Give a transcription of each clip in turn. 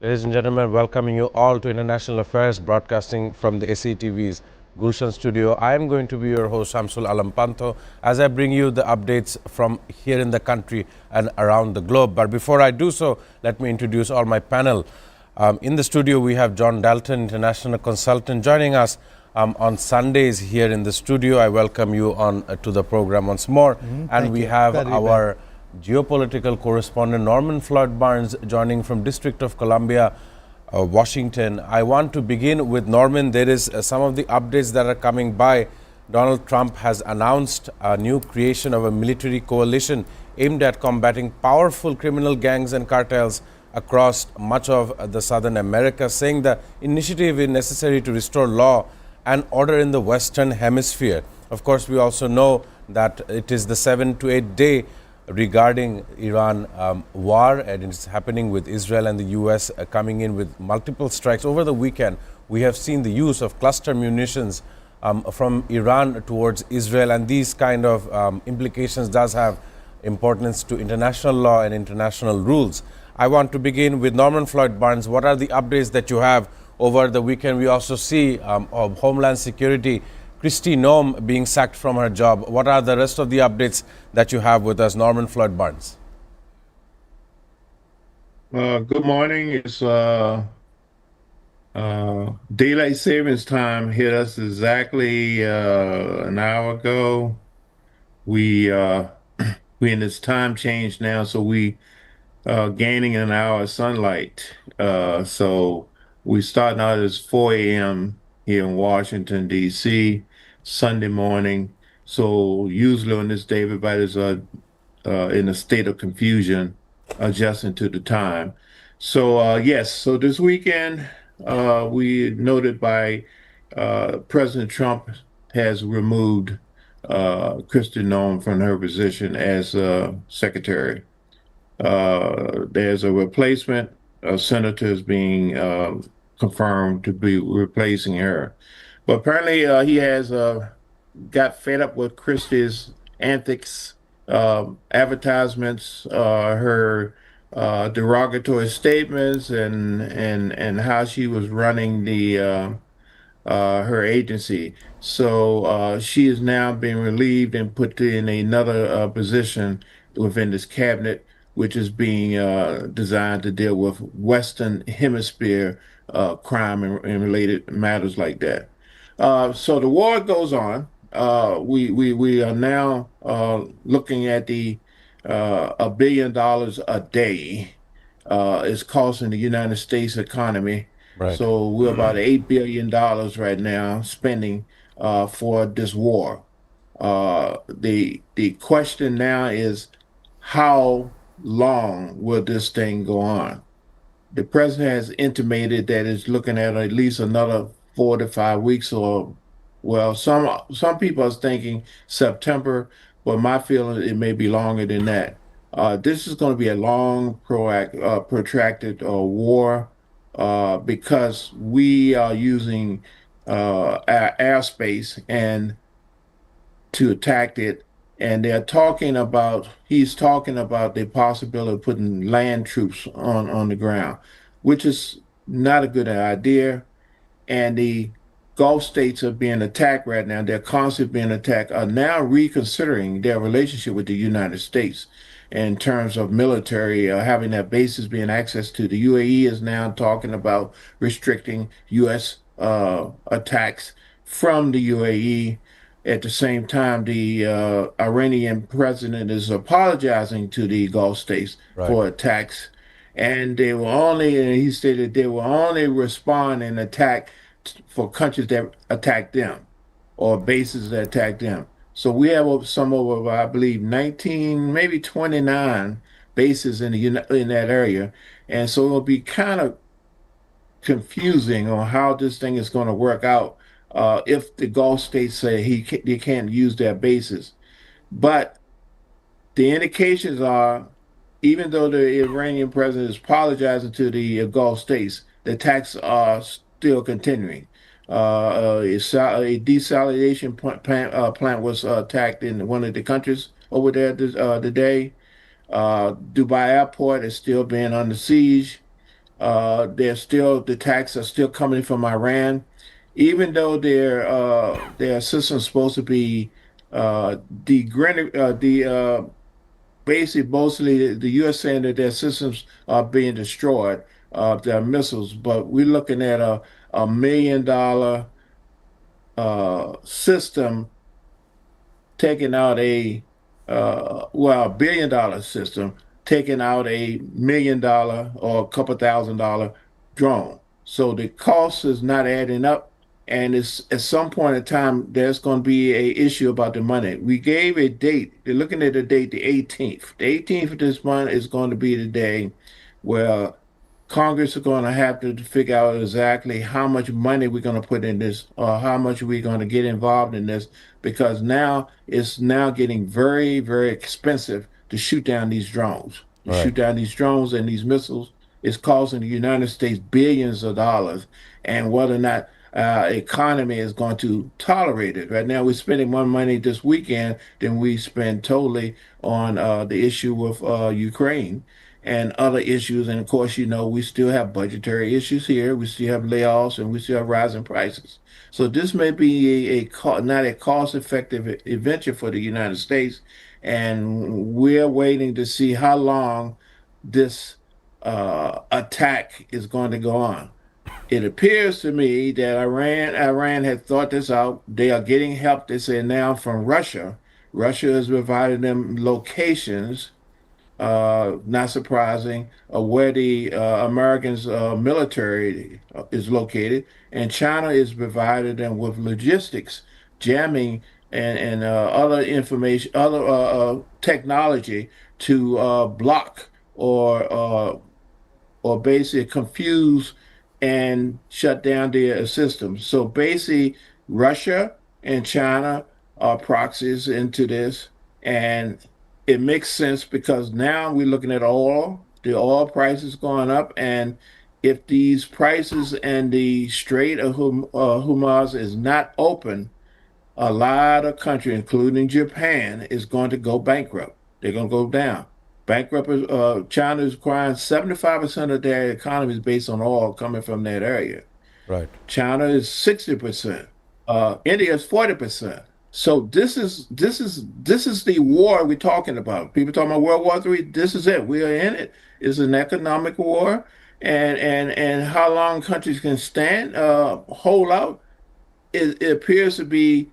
Ladies and gentlemen, welcoming you all to International Affairs, broadcasting from the SATV's Gulshan studio. I am going to be your host, Shamsul Alampanto, as I bring you the updates from here in the country and around the globe. But before I do so, let me introduce all my panel. In the studio, we have John Dalton, international consultant, joining us on Sundays here in the studio. I welcome you on to the program once more. And we have our geopolitical correspondent Norman Floyd Barnes joining from District of Columbia, Washington. I want to begin with Norman. There is some of the updates that are coming by. Donald Trump has announced a new creation of a military coalition aimed at combating powerful criminal gangs and cartels across much of the southern America, saying the initiative is necessary to restore law and order in the Western Hemisphere. Of course, we also know that it is the 7 to 8 day regarding Iran war, and it's happening with Israel and the U.S. Coming in with multiple strikes. Over the weekend, we have seen the use of cluster munitions from Iran towards Israel, and these kind of implications does have importance to international law and international rules. I want to begin with Norman Floyd Barnes. What are the updates that you have over the weekend? We also see of Homeland Security Kristi Noem being sacked from her job. What are the rest of the updates that you have with us, Norman Floyd Barnes? Good morning. It's daylight savings time hit us exactly an hour ago. We we in this time change now, so we gaining an hour of sunlight. So we starting out as 4 a.m. here in Washington, D.C., Sunday morning. So usually on this day, everybody's in a state of confusion, adjusting to the time. So yes, so this weekend, we noted by President Trump has removed Kristi Noem from her position as secretary. There's a replacement. A senator is being confirmed to be replacing her. But apparently, he has got fed up with Christie's antics, advertisements, her derogatory statements, and how she was running the her agency. So she is now being relieved and put in another position within this cabinet, which is being designed to deal with Western Hemisphere crime and related matters like that. So the war goes on. We are now looking at the $1 billion a day is costing the United States economy. Right. So we're about $8 billion right now spending for this war. The question now is how long will this thing go on? The president has intimated that it's looking at least another 4 to 5 weeks, or well, some people are thinking September, but my feeling it may be longer than that. This is going to be a long, protracted war because we are using our airspace and to attack it. And he's talking about the possibility of putting land troops on the ground, which is not a good idea. And the Gulf states are being attacked right now. They're constantly being attacked, are now reconsidering their relationship with the United States in terms of military, having their bases being access to. The UAE is now talking about restricting U.S. Attacks from the UAE. At the same time, the Iranian president is apologizing to the Gulf states Right. for attacks. And he stated they will only respond and attack for countries that attack them or bases that attack them. So we have some over, I believe, 19, maybe 29 bases in that area. And so it'll be kind of confusing on how this thing is going to work out if the Gulf states say they can't use their bases. But the indications are, even though the Iranian president is apologizing to the Gulf states, the attacks are still continuing. A desalination plant was attacked in one of the countries over there today. Dubai Airport is still being under siege. the attacks are still coming from Iran, even though their system's supposed to be basically mostly the U.S. saying that their systems are being destroyed, their missiles. But we're looking at a $1 million system taking out a $1 billion system taking out $1 million or a couple $1,000 drone. So the cost is not adding up. And it's at some point in time, there's going to be a issue about the money. We gave a date. They're looking at the date, the 18th. The 18th of this month is going to be the day where Congress is going to have to figure out exactly how much money we're going to put in this, or how much we're going to get involved in this, because now it's now getting very, very expensive to shoot down these drones. To Right. shoot down these drones and these missiles is costing the United States billions of dollars, and whether or not economy is going to tolerate it. Right now, we're spending more money this weekend than we spend totally on the issue with Ukraine and other issues. And of course, we still have budgetary issues here. We still have layoffs and we still have rising prices. So this may be not a cost-effective venture for the United States. And we're waiting to see how long this attack is going to go on. It appears to me that Iran had thought this out. They are getting help, they say now, from Russia. Russia is providing them locations, not surprising, where the Americans' military is located, and China is providing them with logistics, jamming, and other information, other technology to block or basically confuse and shut down their systems. So basically, Russia and China are proxies into this, and it makes sense because now we're looking at oil, the oil prices going up, and if these prices and the Strait of Hormuz is not open, a lot of countries, including Japan, is going to go bankrupt. They're going to go down. Bankrupt. China is requiring 75% of their economy is based on oil coming from that area. Right. China is 60%. India is 40%. So this is the war we're talking about. People talking about World War III. This is it. We are in it. It's an economic war, and how long countries can stand, hold out. It appears to be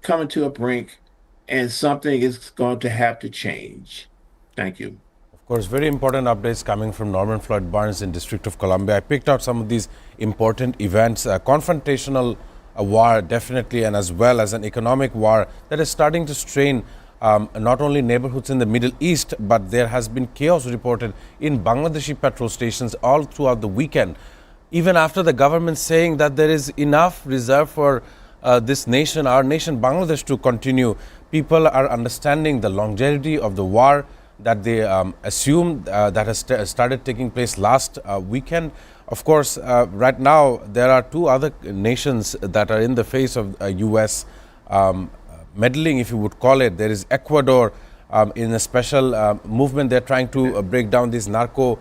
coming to a brink, and something is going to have to change. Thank you. Of course, very important updates coming from Norman Floyd Barnes in District of Columbia. I picked out some of these important events, confrontational war definitely, and as well as an economic war that is starting to strain not only neighborhoods in the Middle East, but there has been chaos reported in Bangladeshi petrol stations all throughout the weekend. Even after the government saying that there is enough reserve for this nation, our nation, Bangladesh, to continue, people are understanding the longevity of the war that they assume that has started taking place last weekend. Of course, right now there are two other nations that are in the face of U.S. Meddling, if you would call it. There is Ecuador in a special movement. They're trying to break down these narco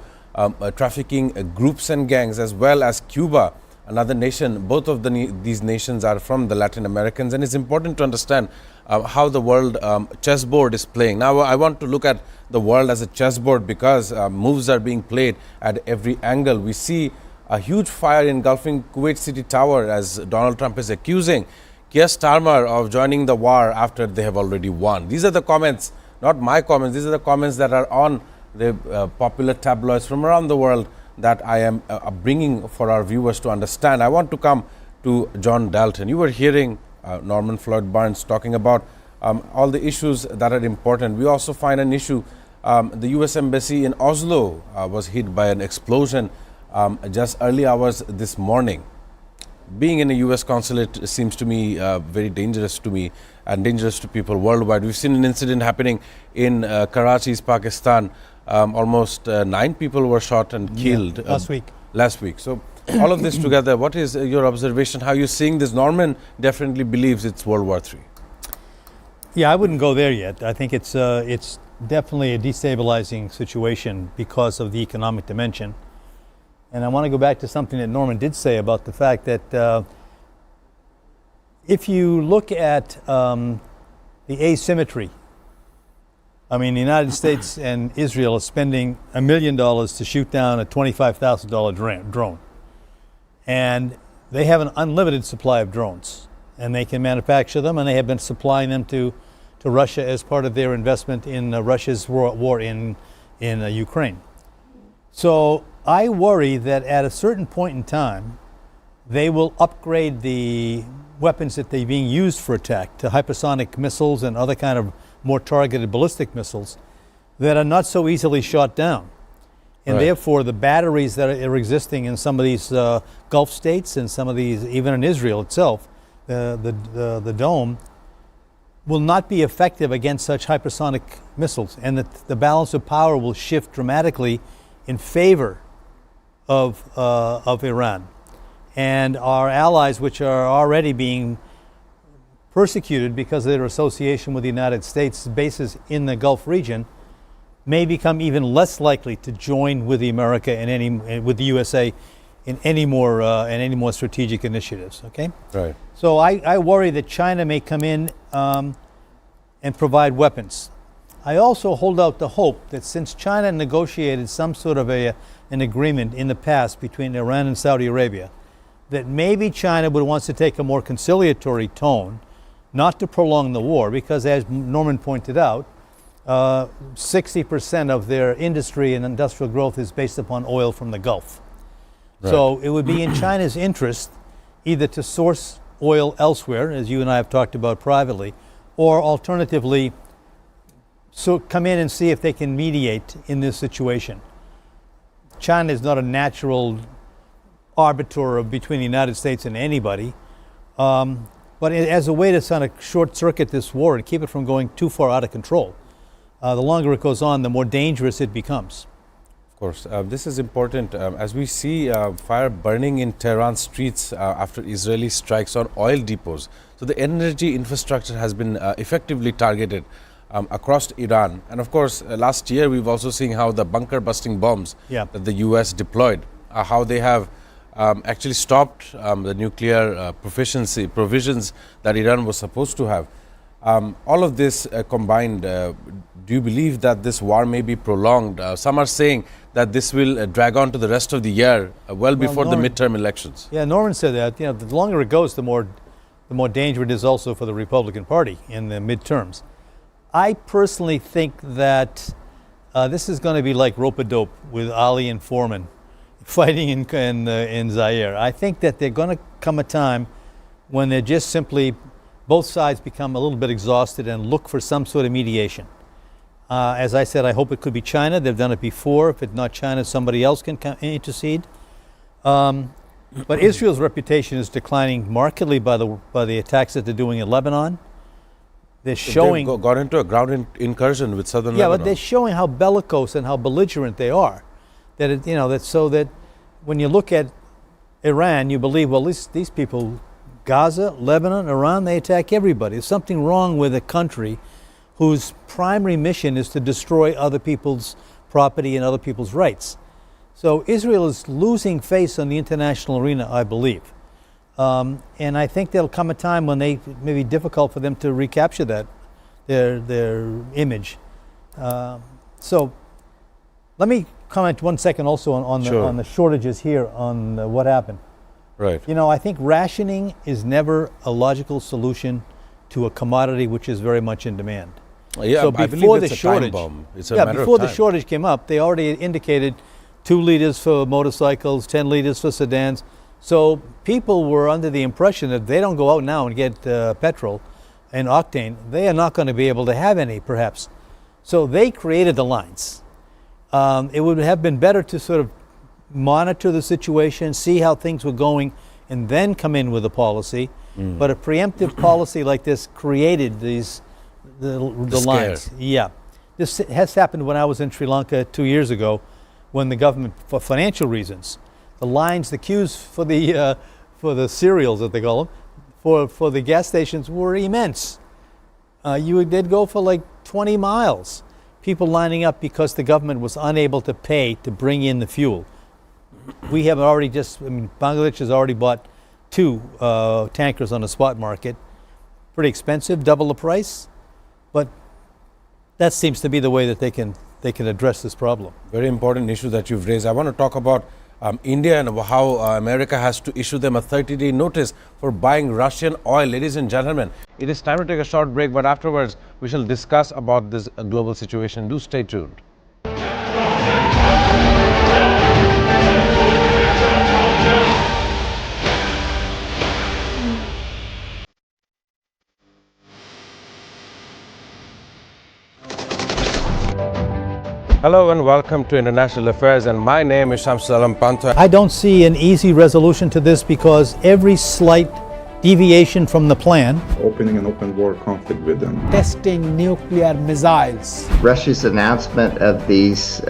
trafficking groups and gangs, as well as Cuba, another nation. Both of these nations are from the Latin Americans, and it's important to understand how the world chessboard is playing. Now, I want to look at the world as a chessboard because moves are being played at every angle. We see a huge fire engulfing Kuwait City Tower as Donald Trump is accusing Keir Starmer of joining the war after they have already won. These are the comments, not my comments. These are the comments that are on the popular tabloids from around the world that I am bringing for our viewers to understand. I want to come to John Dalton. You were hearing Norman Floyd Barnes talking about all the issues that are important. We also find an issue. The U.S. Embassy in Oslo was hit by an explosion just early hours this morning. Being in a U.S. consulate seems to me very dangerous to me and dangerous to people worldwide. We've seen an incident happening in Karachi, Pakistan. Almost 9 people were shot and killed last week. So all of this together, what is your observation? How are you seeing this? Norman definitely believes it's World War III. Yeah, I wouldn't go there yet. I think it's definitely a destabilizing situation because of the economic dimension. And I want to go back to something that Norman did say about the fact that if you look at the asymmetry, I mean, the United States and Israel are spending $1 million to shoot down a $25,000 drone. And they have an unlimited supply of drones. And they can manufacture them, and they have been supplying them to Russia as part of their investment in Russia's war in Ukraine. So I worry that at a certain point in time, they will upgrade the weapons that they're being used for attack to hypersonic missiles and other kind of more targeted ballistic missiles that are not so easily shot down. And therefore, the batteries that are existing in some of these Gulf states and some of these, even in Israel itself, the dome, will not be effective against such hypersonic missiles, and that the balance of power will shift dramatically in favor of Iran. And our allies, which are already being persecuted because of their association with the United States bases in the Gulf region, may become even less likely to join with with the USA in any more strategic initiatives. Okay. Right. So I worry that China may come in and provide weapons. I also hold out the hope that since China negotiated some sort of an agreement in the past between Iran and Saudi Arabia, that maybe China would want to take a more conciliatory tone, not to prolong the war, because as Norman pointed out, 60% of their industry and industrial growth is based upon oil from the Gulf. Right. So it would be in China's interest either to source oil elsewhere, as you and I have talked about privately, or alternatively, so come in and see if they can mediate in this situation. China is not a natural arbiter between the United States and anybody, but as a way to kind of short circuit this war and keep it from going too far out of control. The longer it goes on, the more dangerous it becomes. Of course, this is important as we see fire burning in Tehran streets after Israeli strikes on oil depots. So the energy infrastructure has been effectively targeted across Iran. And of course, last year we've also seen how the bunker busting bombs that the US deployed, how they have actually stopped the nuclear provisions that Iran was supposed to have. All of this combined, do you believe that this war may be prolonged? Some are saying that this will drag on to the rest of the year, well before the midterm elections. Yeah, Norman said that. You know, the longer it goes, the more danger it is also for the Republican Party in the midterms. I personally think that this is going to be like rope-a-dope with Ali and Foreman fighting in Zaire. I think that they're going to come a time when they're just simply, both sides become a little bit exhausted and look for some sort of mediation. As I said, I hope it could be China. They've done it before. If it's not China, somebody else can intercede. But Israel's reputation is declining markedly by the attacks that they're doing in Lebanon. They're showing they've got into a ground incursion with southern Lebanon. Yeah, but they're showing how bellicose and how belligerent they are. That when you look at Iran, you believe, well, these people, Gaza, Lebanon, Iran, they attack everybody. There's something wrong with a country whose primary mission is to destroy other people's property and other people's rights. So Israel is losing face on the international arena, I believe. And I think there'll come a time when it may be difficult for them to recapture their image. So let me comment 1 second also on the shortages here, on what happened. Right. You know, I think rationing is never a logical solution to a commodity which is very much in demand. Yeah, so I before believe it's the a shortage, time bomb. It's a matter of before time. the shortage came up, they already indicated 2 liters for motorcycles, 10 liters for sedans. So people were under the impression that if they don't go out now and get petrol and octane, they are not going to be able to have any, perhaps. So they created the lines. It would have been better to sort of monitor the situation, see how things were going, and then come in with a policy. But a preemptive policy like this created the lines. Yeah. This has happened when I was in Sri Lanka 2 years ago, when the government, for financial reasons, the queues for the cereals that they call them, for the gas stations were immense. They'd go for like 20 miles. People lining up because the government was unable to pay to bring in the fuel. We have already I mean, Bangladesh has already bought two tankers on the spot market. Pretty expensive, double the price, but that seems to be the way that they can address this problem. Very important issue that you've raised. I want to talk about India and how America has to issue them a 30-day notice for buying Russian oil. Ladies and gentlemen, it is time to take a short break, but afterwards we shall discuss about this global situation. Do stay tuned. Hello and welcome to International Affairs, and my name is Shamsul Pantha. I don't see an easy resolution to this because every slight deviation from the plan, opening an open war conflict with them, testing nuclear missiles, Russia's announcement of these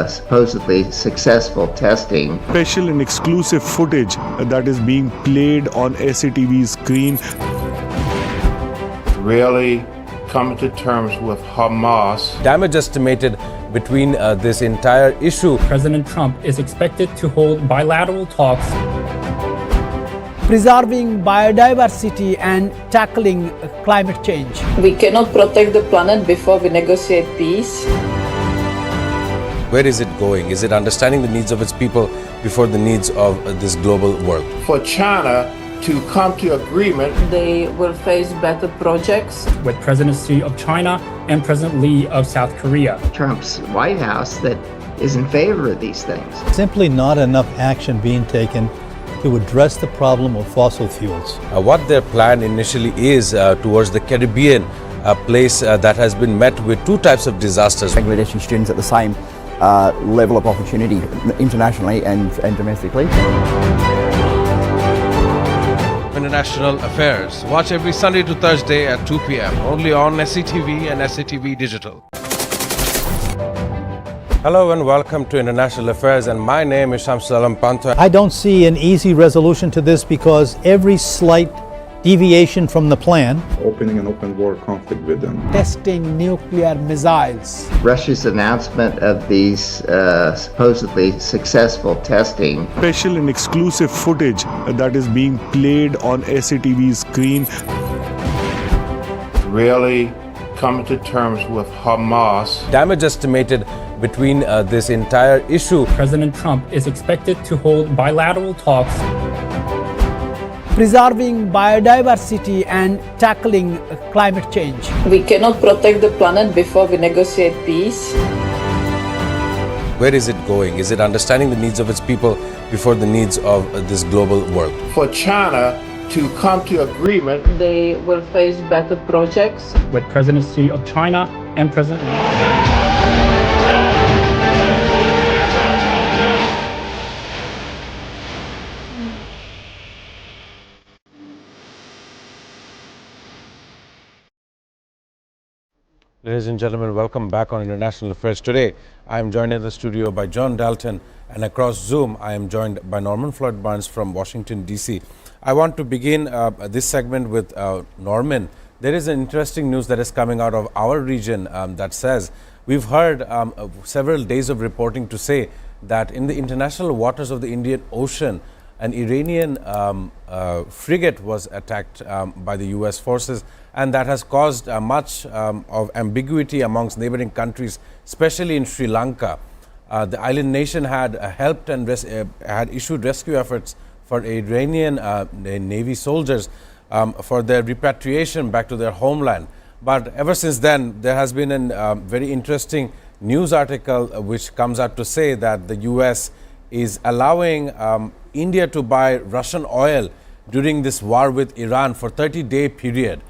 supposedly successful testing, special and exclusive footage that is being played on SATV screen. Really coming to terms with Hamas. Damage estimated between this entire issue. President Trump is expected to hold bilateral talks. preserving biodiversity and tackling climate change. We cannot protect the planet before we negotiate peace. Where is it going? Is it understanding the needs of its people before the needs of this global world? For China to come to agreement, They will face better projects. With President Xi of China and President Lee of South Korea. Trump's White House that is in favor of these things. simply not enough action being taken to address the problem of fossil fuels. What their plan initially is towards the Caribbean, a place that has been met with two types of disasters. Bangladeshi students at the same level of opportunity internationally and domestically. International Affairs. Watch every Sunday to Thursday at 2 p.m. only on SATV and SATV Digital. Hello and welcome to International Affairs, and my name is Shamsul Pantha. I don't see an easy resolution to this because every slight deviation from the plan, opening an open war conflict with them, Testing nuclear missiles. Russia's announcement of these supposedly successful testing, Special and exclusive footage that is being played on SATV screen. really coming to terms with Hamas. Damage estimated between this entire issue. President Trump is expected to hold bilateral talks. Preserving biodiversity and tackling climate change. We cannot protect the planet before we negotiate peace. Where is it going? Is it understanding the needs of its people before the needs of this global world? For China to come to agreement, They will face better projects. With President Xi of China and President Ladies and gentlemen, welcome back on International Affairs. Today, I am joined in the studio by John Dalton, and across Zoom, I am joined by Norman Floyd Barnes from Washington, D.C. I want to begin this segment with Norman. There is an interesting news that is coming out of our region that says, we've heard several days of reporting to say that in the international waters of the Indian Ocean, an Iranian frigate was attacked by the U.S. forces, and that has caused much of ambiguity amongst neighboring countries, especially in Sri Lanka. The island nation had helped and had issued rescue efforts for Iranian Navy soldiers for their repatriation back to their homeland. But ever since then, there has been a very interesting news article which comes out to say that the U.S. is allowing India to buy Russian oil during this war with Iran for 30-day period.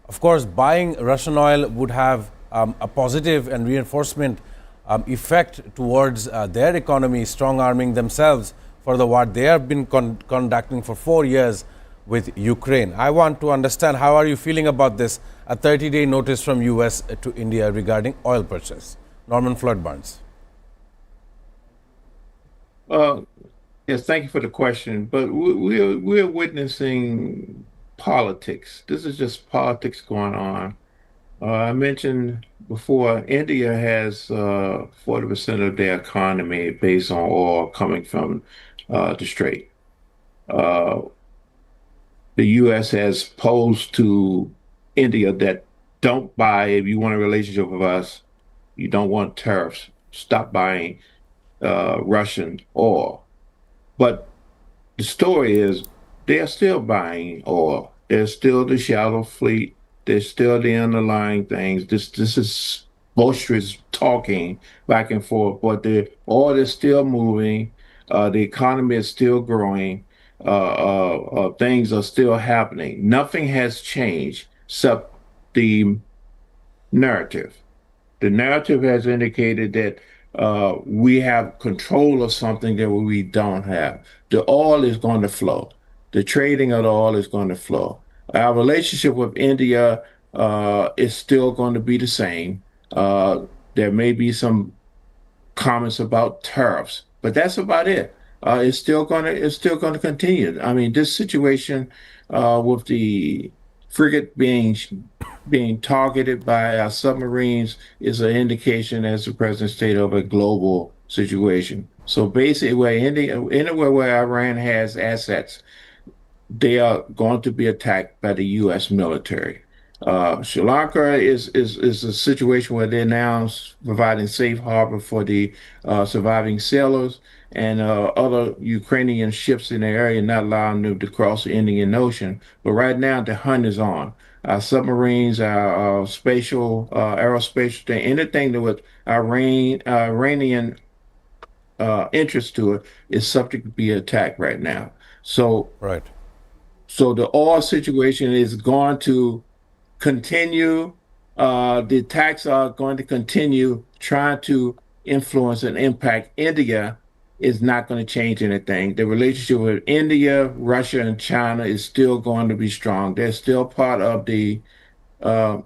Of course, buying Russian oil would have a positive and reinforcement effect towards their economy, strong-arming themselves for the war they have been conducting for 4 years with Ukraine. I want to understand, how are you feeling about this, a 30-day notice from U.S. to India regarding oil purchase? Norman Floyd Barnes. Yes, thank you for the question. But we're witnessing politics. This is just politics going on. I mentioned before, India has 40% of their economy based on oil coming from the Strait. Uh, the U.S. has posed to India that don't buy, if you want a relationship with us, you don't want tariffs, stop buying Russian oil. But the story is they're still buying oil. There's still the shallow fleet. There's still the underlying things. This is boisterous talking back and forth, but the oil is still moving. The economy is still growing. Things are still happening. Nothing has changed except the narrative. The narrative has indicated that we have control of something that we don't have. The oil is going to flow. The trading of the oil is going to flow. Our relationship with India is still going to be the same. Uh, there may be some comments about tariffs, but that's about it. It's still gonna continue. I mean, this situation with the frigate being targeted by our submarines is an indication, as the president stated, of a global situation. So basically, anywhere where Iran has assets, they are going to be attacked by the U.S. military. Sri Lanka is a situation where they're now providing safe harbor for the surviving sailors and other Ukrainian ships in the area, not allowing them to cross the Indian Ocean. But right now, the hunt is on. Our submarines, our spatial, aerospatial thing, anything that with Iranian interest to it is subject to be attacked right now. So Right. so the oil situation is going to continue. The attacks are going to continue trying to influence and impact India is not going to change anything. The relationship with India, Russia, and China is still going to be strong. They're still part of the uh,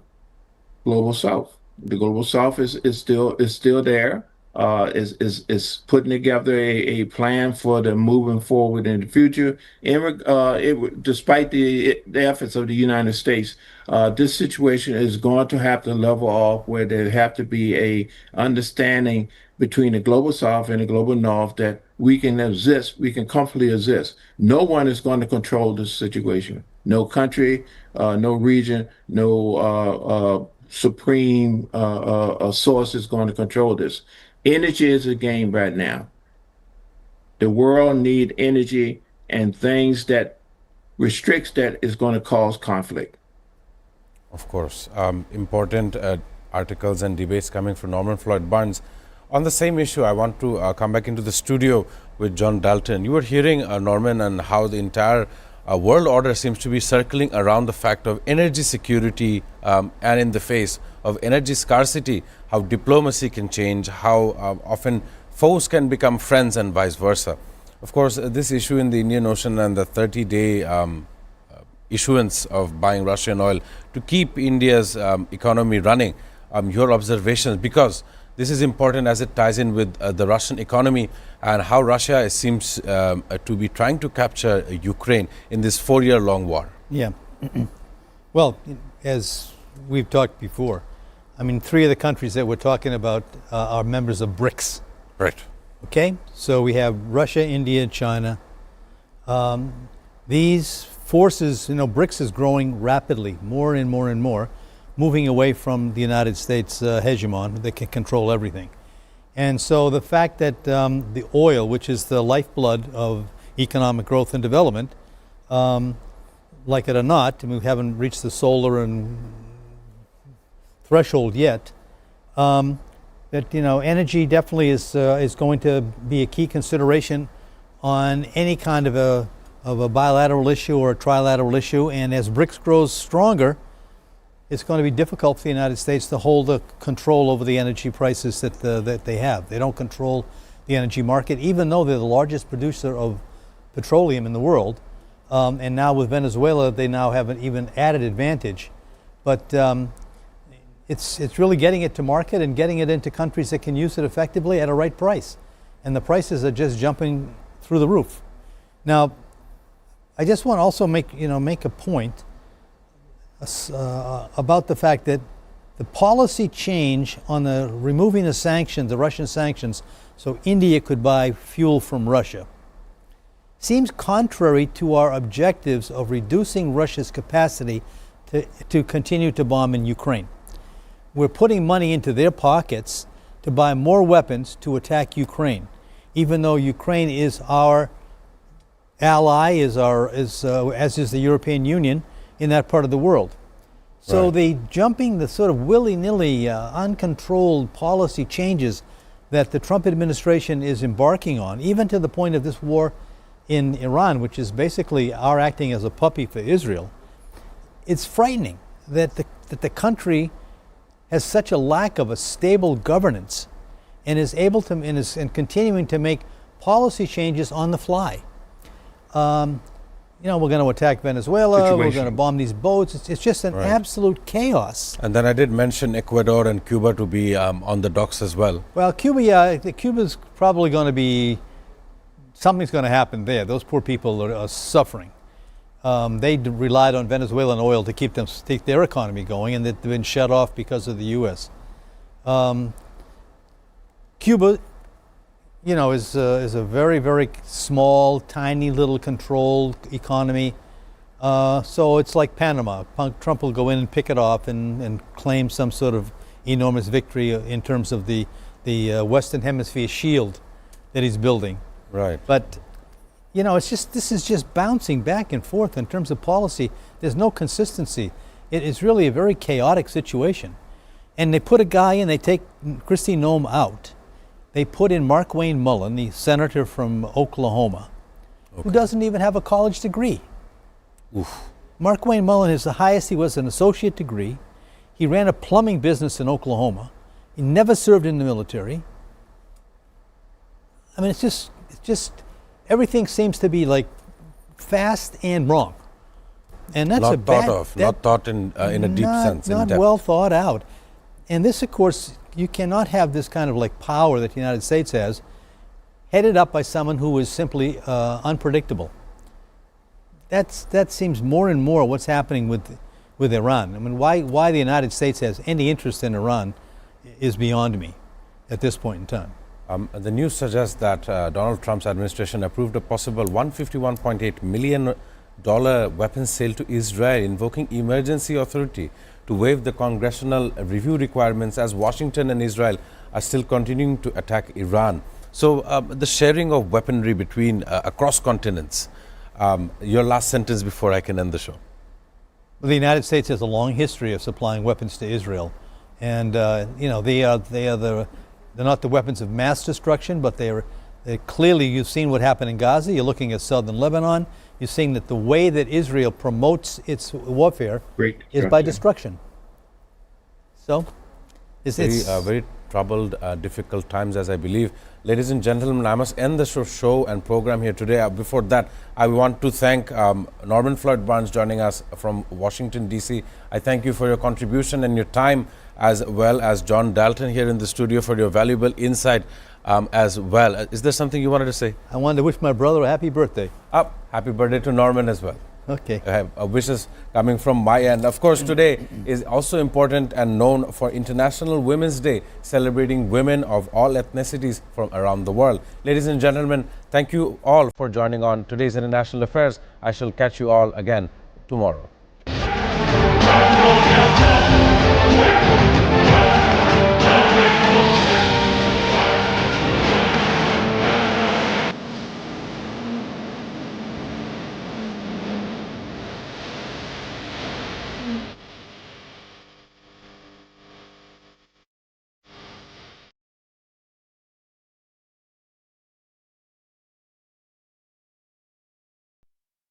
global south. The global south is still there. Is putting together a plan for the moving forward in the future. Despite the efforts of the United States, this situation is going to have to level off where there have to be a understanding between the global south and the global north that we can comfortably exist. No one is going to control this situation. No country, no region, no supreme source is going to control this. Energy is a game right now. The world need energy, and things that restricts that is going to cause conflict. Of course. Important articles and debates coming from Norman Floyd Barnes. On the same issue, I want to come back into the studio with John Dalton. You were hearing, Norman, and how the entire world order seems to be circling around the fact of energy security, and in the face of energy scarcity, how diplomacy can change, how often foes can become friends and vice versa. Of course, this issue in the Indian Ocean and the 30-day issuance of buying Russian oil to keep India's economy running, your observations, because this is important as it ties in with the Russian economy and how Russia seems to be trying to capture Ukraine in this 4-year-long war. Yeah. Well, as we've talked before, I mean, 3 of the countries that we're talking about are members of BRICS. Right. Okay? So we have Russia, India, China. These forces, BRICS is growing rapidly, more and more and more, moving away from the United States hegemon that can control everything. And so the fact that the oil, which is the lifeblood of economic growth and development, like it or not, and we haven't reached the solar and threshold yet, that energy definitely is going to be a key consideration on any kind of a bilateral issue or a trilateral issue. And as BRICS grows stronger, it's going to be difficult for the United States to hold the control over the energy prices that they have. They don't control the energy market, even though they're the largest producer of petroleum in the world. And now with Venezuela, they now have an even added advantage. But it's really getting it to market and getting it into countries that can use it effectively at a right price. And the prices are just jumping through the roof. Now, I just want to also make a point about the fact that the policy change on the removing the sanctions, the Russian sanctions, so India could buy fuel from Russia, seems contrary to our objectives of reducing Russia's capacity to continue to bomb in Ukraine. We're putting money into their pockets to buy more weapons to attack Ukraine, even though Ukraine is our ally, as is the European Union in that part of the world. So the sort of willy-nilly, uncontrolled policy changes that the Trump administration is embarking on, even to the point of this war in Iran, which is basically our acting as a puppy for Israel, it's frightening that the country has such a lack of a stable governance and is able to and continuing to make policy changes on the fly. We're going to attack Venezuela, we're going to bomb these boats. It's just an absolute chaos. And then I did mention Ecuador and Cuba to be on the docks as well. Well, Cuba's probably going to be, something's going to happen there. Those poor people are suffering. They relied on Venezuelan oil to keep their economy going, and they've been shut off because of the U.S. Cuba, is a very, very small, tiny little controlled economy. So it's like Panama. Trump will go in and pick it off and claim some sort of enormous victory in terms of the Western Hemisphere shield that he's building. Right. But this is just bouncing back and forth in terms of policy. There's no consistency. It is really a very chaotic situation. And they put a guy in, they take Kristi Noem out. They put in Mark Wayne Mullen, the senator from Oklahoma, who doesn't even have a college degree. Oof. Mark Wayne Mullen is the highest. He was an associate degree. He ran a plumbing business in Oklahoma. He never served in the military. I mean, it's just everything seems to be like fast and wrong. And that's not a bad, thought of, not thought in a deep sense. Not well thought out. And this, of course, you cannot have this kind of like power that the United States has, headed up by someone who is simply unpredictable. That seems more and more what's happening with Iran. I mean, why the United States has any interest in Iran is beyond me at this point in time. The news suggests that Donald Trump's administration approved a possible $151.8 million weapons sale to Israel, invoking emergency authority to waive the congressional review requirements as Washington and Israel are still continuing to attack Iran. So the sharing of weaponry between across continents, your last sentence before I can end the show. Well, the United States has a long history of supplying weapons to Israel. And, they're not the weapons of mass destruction, but they're clearly, you've seen what happened in Gaza. You're looking at southern Lebanon. You're seeing that the way that Israel promotes its warfare is by destruction. So, it's very troubled, difficult times, as I believe. Ladies and gentlemen, I must end the show and program here today. Before that, I want to thank Norman Floyd Barnes joining us from Washington, D.C. I thank you for your contribution and your time, as well as John Dalton here in the studio for your valuable insight as well. Is there something you wanted to say? I wanted to wish my brother a happy birthday. Happy birthday to Norman as well. Okay. I have wishes coming from my end. Of course, today is also important and known for International Women's Day, celebrating women of all ethnicities from around the world. Ladies and gentlemen, thank you all for joining on today's International Affairs. I shall catch you all again tomorrow.